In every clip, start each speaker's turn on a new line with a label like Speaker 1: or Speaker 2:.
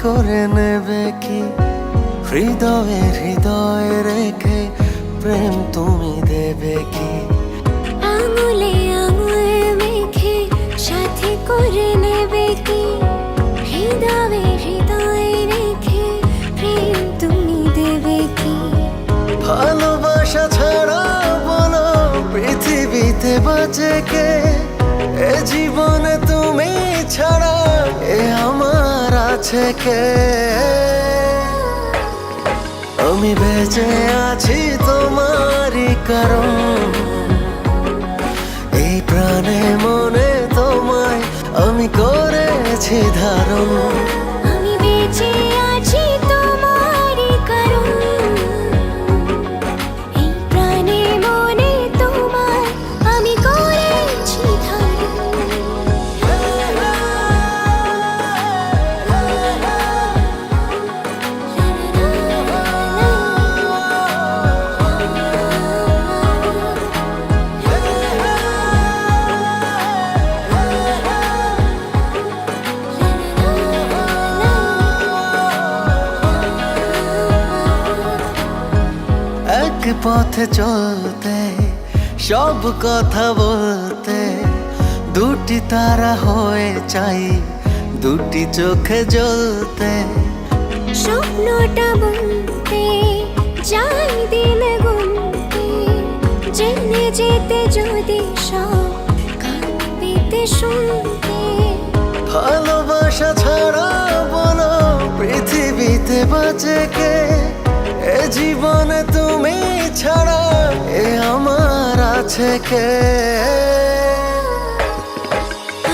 Speaker 1: করে নেবে কি হৃদয়ে হৃদয় রেখে প্রেম তুমি দেবে কি
Speaker 2: আঙুলে আঙুল মেখে সাথে করে নেবে কি হৃদয়ে হৃদয় রেখে প্রেম তুমি দেবে কি
Speaker 1: ভালোবাসা ছাড়া বলো পৃথিবীতে বাঁচে কে এ জীবনে তুমি ছাড়া এ আমার আছে কে আমি বেঁচে আছি তোমারই কারণ এই প্রাণে মনে তোমায় আমি করেছি ধারণ
Speaker 2: আমি বেঁচে আছি তোমারই কারণ এই প্রাণে মনে তোমায় আমি করেছি
Speaker 1: এক পথে চলতে সব কথা বলতে দুটি তারা হয়ে চাই দুটি চোখে জ্বলতে
Speaker 2: স্বপ্নটা বুনতে যাই দিন গুনতে জেনে যেতে যদি সব কান পেতে শুনতে
Speaker 1: ভালোবাসা ছাড়া বলো পৃথিবীতে বাঁচে কে এ জীবনে তুমি ছাড়া এ আমার আছে কে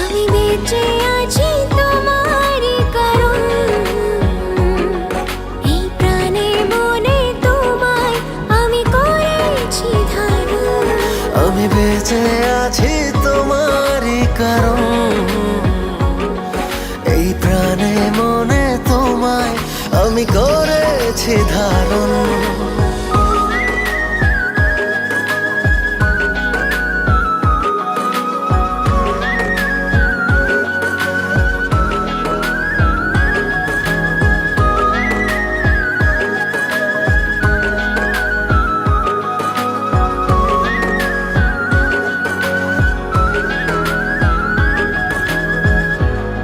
Speaker 2: আমি বেঁচে আছি তোমারই কারণ এই প্রাণে মনে তোমায় আমি করেছি ধারণ
Speaker 1: আমি বেঁচে আছি তোমারই কারণ এই প্রাণে মনে তোমায় আমি করেছি ধারণ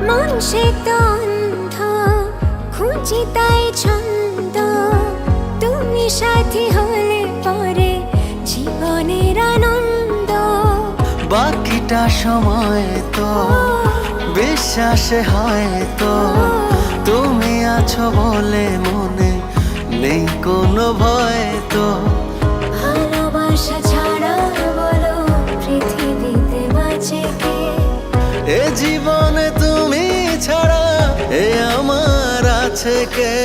Speaker 2: মন সে তো অন্ধ খুঁজি তাই ছন্দ তুমি সাথী হলে পরে জীবনের আনন্দ
Speaker 1: বাকিটা সময় তো বিশ্বাসে হয়তো তুমি আছো বলে মনে নেই কোনো ভয় তো
Speaker 2: ভালোবাসা ছাড়া বলো পৃথিবীতে বাঁচে কে
Speaker 1: এ জীবনে তুমি ছাড়া এ আমার আছে কে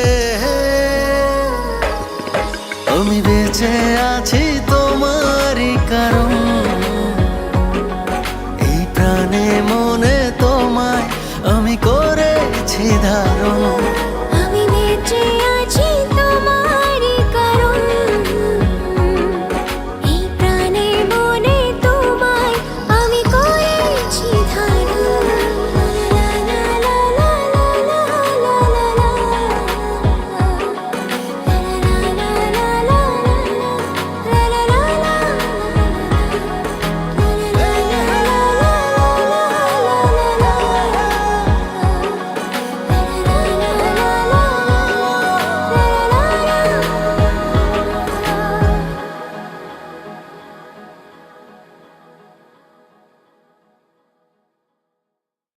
Speaker 1: আমি বেঁচে আছি তোমারই কারণ এই প্রাণে মনে তোমায় আমি করেছি ধারণ